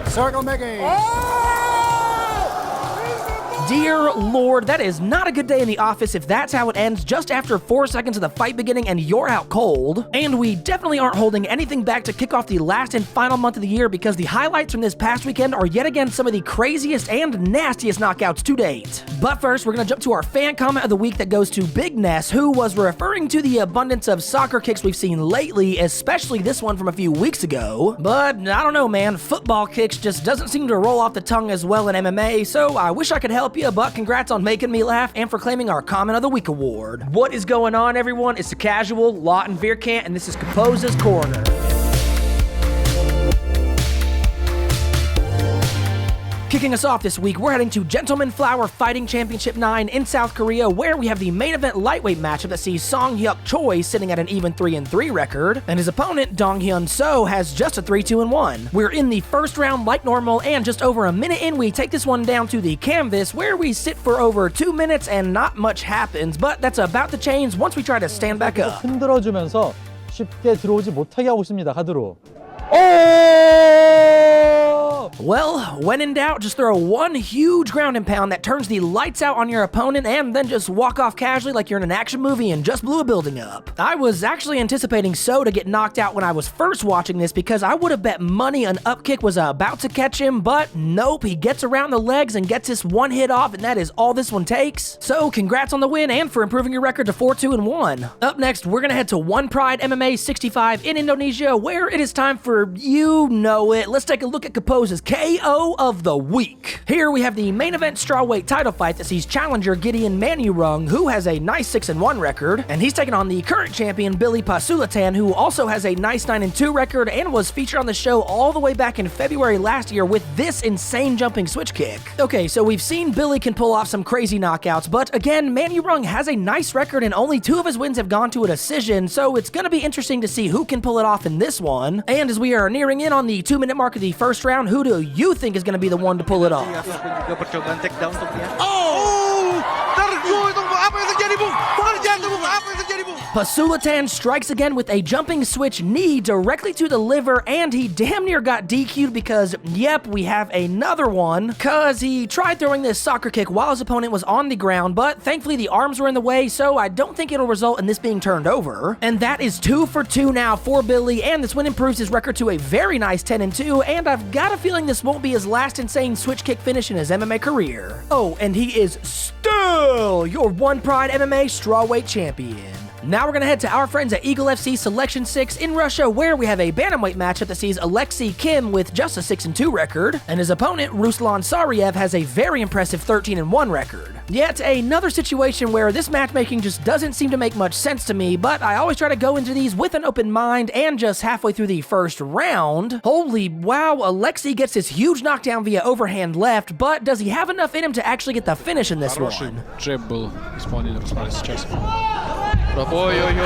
Circle Mickey. Dear Lord, that is not a good day in the office if that's how it ends just after 4 seconds of the fight beginning and you're out cold. And we definitely aren't holding anything back to kick off the last and final month of the year because the highlights from this past weekend are yet again some of the craziest and nastiest knockouts to date. But first, we're going to jump to our fan comment of the week that goes to Big Ness, who was referring to the abundance of soccer kicks we've seen lately, especially this one from a few weeks ago. But I don't know, man, football kicks just doesn't seem to roll off the tongue as well in MMA, so I wish I could help you, but congrats on making me laugh and for claiming our Comment of the Week award. What is going on, everyone? It's the Casual, Lawton Veerkant, and this is Caposa's Corner. Kicking us off this week, we're heading to Gentleman Flower Fighting Championship 9 in South Korea, where we have the main event lightweight matchup that sees Song Hyuk Choi sitting at an even 3-3 record, and his opponent, Dong Hyun So, has just a 3-2-1. We're in the first round like normal, and just over a minute in, we take this one down to the canvas, where we sit for over 2 minutes and not much happens, but that's about to change once we try to stand back up. 흔들어주면서 쉽게 들어오지 못하게 하고 있습니다. 하드로. Well, when in doubt, just throw one huge ground and pound that turns the lights out on your opponent and then just walk off casually like you're in an action movie and just blew a building up. I was actually anticipating So to get knocked out when I was first watching this because I would have bet money an up kick was about to catch him, but nope, he gets around the legs and gets this one hit off, and that is all this one takes. So congrats on the win and for improving your record to 4-2-1. Up next, we're gonna head to One Pride MMA 65 in Indonesia, where it is time for, you know it, let's take a look at Caposa's KO of the week. Here we have the main event strawweight title fight that sees challenger Gideon Manurung, who has a nice 6-1 record, and he's taking on the current champion Billy Pasulatan, who also has a nice 9-2 record and was featured on the show all the way back in February last year with this insane jumping switch kick. Okay, so we've seen Billy can pull off some crazy knockouts, but again, Manurung has a nice record and only 2 of his wins have gone to a decision, so it's gonna be interesting to see who can pull it off in this one. And as we are nearing in on the 2-minute mark of the first round, who do you think is going to be the one to pull it off? Pasulatan strikes again with a jumping switch knee directly to the liver, and he damn near got DQ'd because, yep, we have another one, cause he tried throwing this soccer kick while his opponent was on the ground, but thankfully the arms were in the way, so I don't think it'll result in this being turned over. And that is 2 for 2 now for Billy, and this win improves his record to a very nice 10-2, and I've got a feeling this won't be his last insane switch kick finish in his MMA career. Oh, and he is still your One Pride MMA strawweight champion. Now we're going to head to our friends at Eagle FC Selection 6 in Russia, where we have a bantamweight matchup that sees Alexei Kim with just a 6-2 record, and his opponent Ruslan Sariev has a very impressive 13-1 record. Yet another situation where this matchmaking just doesn't seem to make much sense to me, but I always try to go into these with an open mind, and just halfway through the first round, holy wow, Alexei gets this huge knockdown via overhand left, but does he have enough in him to actually get the finish in this one? Джеб был исполнитель Руслана сейчас. Ой-ой-ой.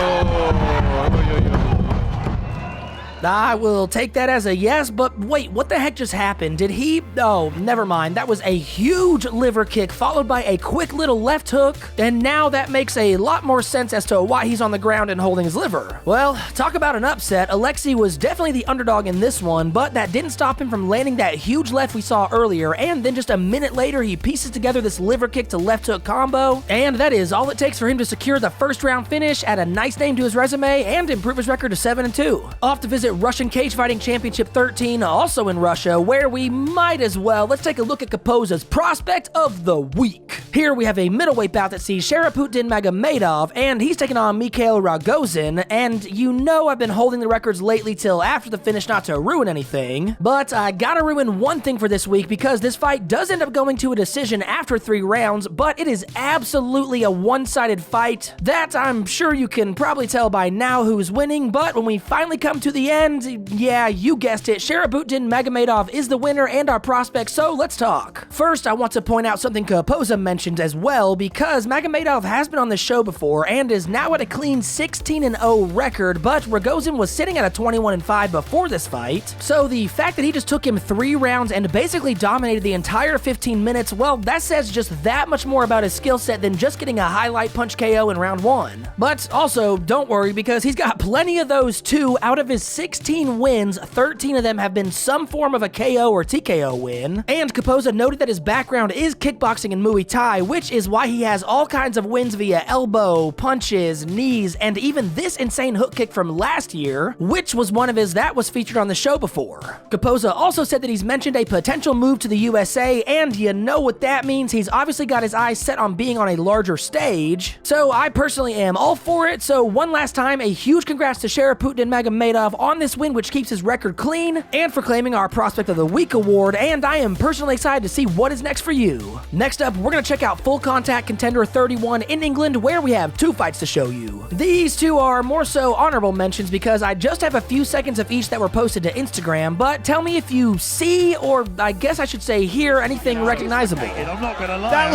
I will take that as a yes, but wait, what the heck just happened? Did he? Oh, never mind. That was a huge liver kick followed by a quick little left hook, and now that makes a lot more sense as to why he's on the ground and holding his liver. Well, talk about an upset. Alexei was definitely the underdog in this one, but that didn't stop him from landing that huge left we saw earlier, and then just a minute later, he pieces together this liver kick to left hook combo, and that is all it takes for him to secure the first round finish, add a nice name to his resume, and improve his record to 7-2. Off to visit Russian Cage Fighting Championship 13, also in Russia, where we might as well. Let's take a look at Caposa's prospect of the week. Here we have a middleweight bout that sees Sharaputin Magomedov, and he's taking on Mikhail Rogozin, and you know I've been holding the records lately till after the finish not to ruin anything, but I gotta ruin one thing for this week because this fight does end up going to a decision after 3 rounds, but it is absolutely a one-sided fight. That I'm sure you can probably tell by now who's winning, but when we finally come to the end, yeah, you guessed it, Sharaputin Magomedov is the winner and our prospect, so let's talk. First, I want to point out something Caposa mentioned mentions as well, because Magomedov has been on the show before and is now at a clean 16-0 record, but Rogozin was sitting at a 21-5 before this fight. So the fact that he just took him 3 rounds and basically dominated the entire 15 minutes, well, that says just that much more about his skill set than just getting a highlight punch KO in round 1. But also, don't worry, because he's got plenty of those too. Out of his 16 wins, 13 of them have been some form of a KO or TKO win. And Caposa noted that his background is kickboxing and Muay Thai, which is why he has all kinds of wins via elbow, punches, knees, and even this insane hook kick from last year, which was one of his that was featured on the show before. Caposa also said that he's mentioned a potential move to the USA, and you know what that means. He's obviously got his eyes set on being on a larger stage. So I personally am all for it. So one last time, a huge congrats to Sharaputdin Magomedov on this win, which keeps his record clean, and for claiming our Prospect of the Week award, and I am personally excited to see what is next for you. Next up, we're going to check out Full Contact Contender 31 in England, where we have 2 fights to show you. These 2 are more so honorable mentions because I just have a few seconds of each that were posted to Instagram, but tell me if you see, or I guess I should say hear, anything recognizable. I'm not going to lie.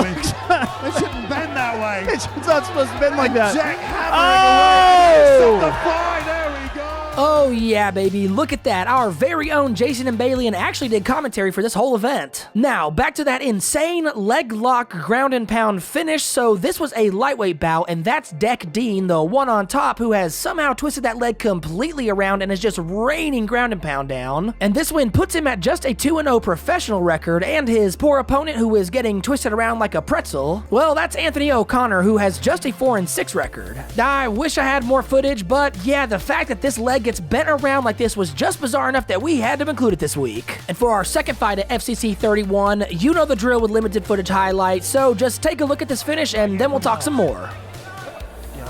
It shouldn't bend that way. It's not supposed to bend like that. Jack hammering away. Stop the fly. There we go. Oh yeah, baby, look at that. Our very own Jason and Bailey actually did commentary for this whole event. Now, back to that insane leg lock ground and pound finish. So this was a lightweight bout, and that's Deck Dean, the one on top, who has somehow twisted that leg completely around and is just raining ground and pound down. And this win puts him at just a 2-0 professional record, and his poor opponent, who is getting twisted around like a pretzel, well, that's Anthony O'Connor, who has just a 4-6 record. I wish I had more footage, but yeah, the fact that this leg gets bent around like this was just bizarre enough that we had to include it this week. And for our second fight at FCC 31, you know the drill with limited footage highlights, so just take a look at this finish and then we'll talk some more.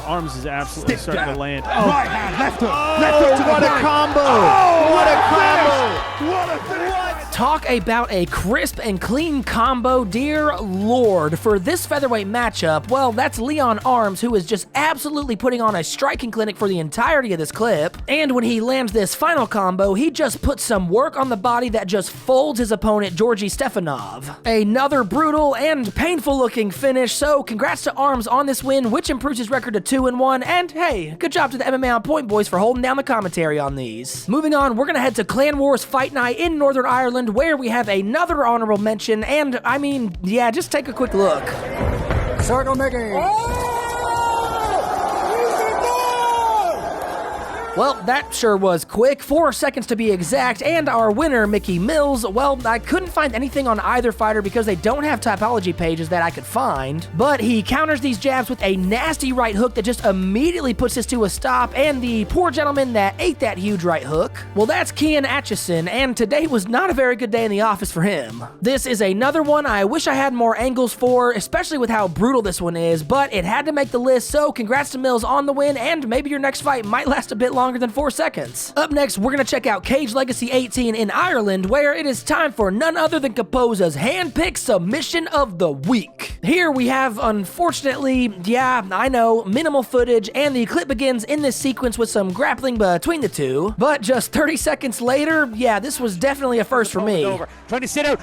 Arms is absolutely Stick starting down. to land. Right hand, left hook. Left hook to the What a body. combo! Oh, What a finish. What a finish. Talk about a crisp and clean combo, dear lord. For this featherweight matchup, well, that's Leon Arms, who is just absolutely putting on a striking clinic for the entirety of this clip. And when he lands this final combo, he just puts some work on the body that just folds his opponent, Georgi Stefanov. Another brutal and painful looking finish, so congrats to Arms on this win, which improves his record to 2-1, and hey, good job to the MMA On Point boys for holding down the commentary on these. Moving on, we're gonna head to Clan Wars Fight Night in Northern Ireland, where we have another honorable mention, and I mean, yeah, just take a quick look. Circle Mickey. Well, that sure was quick, 4 seconds to be exact, and our winner, Mickey Mills, well, I couldn't find anything on either fighter because they don't have typology pages that I could find, but he counters these jabs with a nasty right hook that just immediately puts this to a stop, and the poor gentleman that ate that huge right hook, well, that's Kian Atchison, and today was not a very good day in the office for him. This is another one I wish I had more angles for, especially with how brutal this one is, but it had to make the list, so congrats to Mills on the win, and maybe your next fight might last a bit longer than 4 seconds. Up next, we're going to check out Cage Legacy 18 in Ireland, where it is time for none other than Caposa's hand-picked submission of the week. Here we have, unfortunately, yeah, I know, minimal footage, and the clip begins in this sequence with some grappling between the two, but just 30 seconds later, yeah, this was definitely a first for me. Over. Trying to sit out.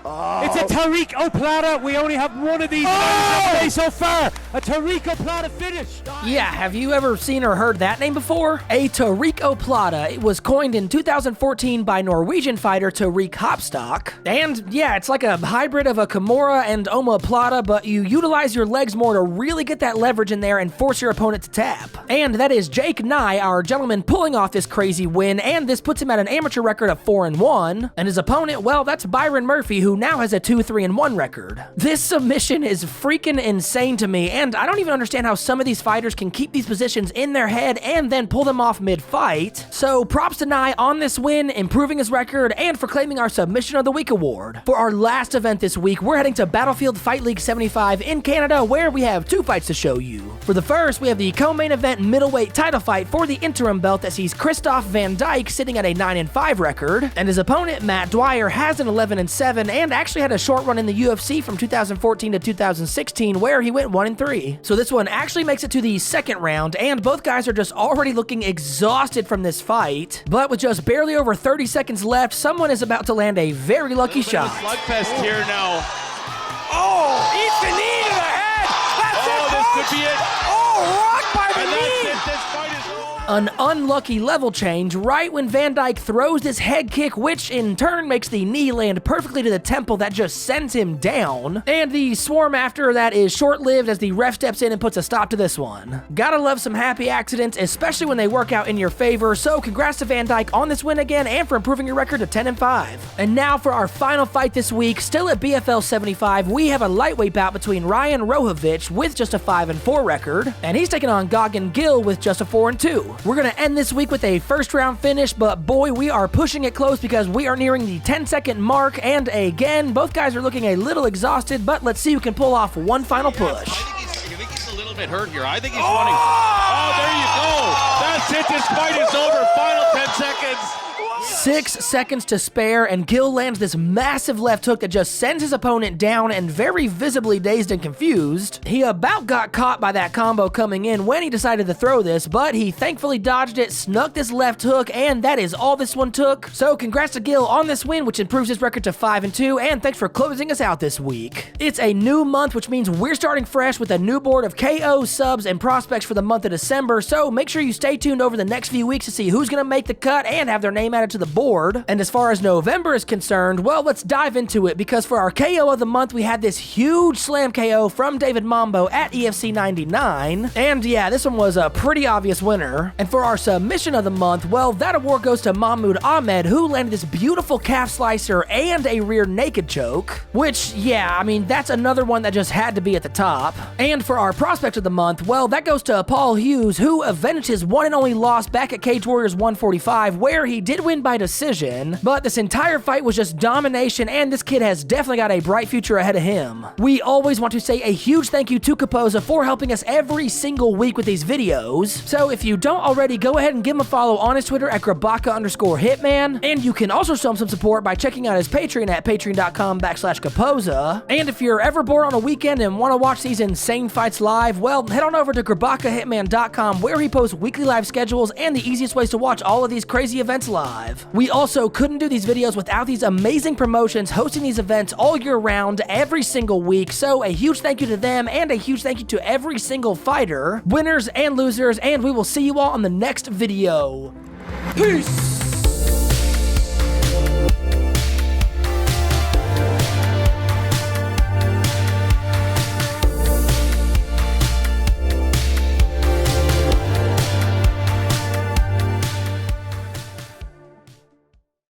It's a Tarikoplata. We only have one of these today so far. A Tarikoplata finish. Yeah, have you ever seen or heard that name before? A Tarikoplata. It was coined in 2014 by Norwegian fighter Tarik Hopstock. And yeah, it's like a hybrid of a Kimura and omoplata, but you utilize your legs more to really get that leverage in there and force your opponent to tap. And that is Jake Nye, our gentleman, pulling off this crazy win, and this puts him at an amateur record of 4-1. And his opponent, well, that's Byron Murphy, who now has a 2-3-1 record. This submission is freaking insane to me, and I don't even understand how some of these fighters can keep these positions in their head and then pull them off mid-fight. So props to Nye on this win, improving his record, and for claiming our Submission of the Week award. For our last event this week, we're heading to Battlefield Fight League 75 in Canada, where we have 2 fights to show you. For the first, we have the co-main event middleweight title fight for the interim belt that sees Christoph Van Dyke sitting at a 9-5 record, and his opponent, Matt Dwyer, has an 11-7 and actually had a short run in the UFC from 2014 to 2016 where he went 1-3. So this one actually makes it to the second round, and both guys are just already looking exhausted from this fight. But with just barely over 30 seconds left, someone is about to land a very lucky shot. Slugfest here now. Oh, eats the knee to the head. That's it, This folks. could be it. Oh, rocked by the And knee. that's it. This fight is over. An unlucky level change right when Van Dyke throws this head kick, which in turn makes the knee land perfectly to the temple that just sends him down. And the swarm after that is short-lived as the ref steps in and puts a stop to this one. Gotta love some happy accidents, especially when they work out in your favor, so congrats to Van Dyke on this win again and for improving your record to 10-5. And now for our final fight this week, still at BFL 75, we have a lightweight bout between Ryan Rohovich with just a 5-4 record, and he's taking on Goggin Gill with just a 4-2. We're going to end this week with a first round finish, but boy, we are pushing it close because we are nearing the 10-second mark, and again, both guys are looking a little exhausted, but let's see who can pull off one final push. I think he's a little bit hurt here. I think he's wanting. Oh, there you go. That's it. This fight is over. Final 10 seconds. 6 seconds to spare, and Gill lands this massive left hook that just sends his opponent down and very visibly dazed and confused. He about got caught by that combo coming in when he decided to throw this, but he thankfully dodged it, snuck this left hook, and that is all this one took. So congrats to Gill on this win, which improves his record to 5-2, and thanks for closing us out this week. It's a new month, which means we're starting fresh with a new board of KO, subs, and prospects for the month of December, so make sure you stay tuned over the next few weeks to see who's going to make the cut and have their name added to the board. And as far as November is concerned, well, let's dive into it, because for our KO of the month, we had this huge slam KO from David Mambo at EFC 99. And yeah, this one was a pretty obvious winner. And for our submission of the month, well, that award goes to Mahmoud Ahmed, who landed this beautiful calf slicer and a rear naked choke, which, yeah, I mean, that's another one that just had to be at the top. And for our prospect of the month, well, that goes to Paul Hughes, who avenged his one and only loss back at Cage Warriors 145, where he did win by decision, but this entire fight was just domination, and this kid has definitely got a bright future ahead of him. We always want to say a huge thank you to Caposa for helping us every single week with these videos, so if you don't already, go ahead and give him a follow on his Twitter at Grabaka_Hitman, and you can also show him some support by checking out his Patreon at patreon.com/Caposa, and if you're ever bored on a weekend and want to watch these insane fights live, well, head on over to GrabakaHitman.com, where he posts weekly live schedules and the easiest ways to watch all of these crazy events live. We also couldn't do these videos without these amazing promotions hosting these events all year round, every single week, so a huge thank you to them, and a huge thank you to every single fighter, winners and losers, and we will see you all on the next video. Peace!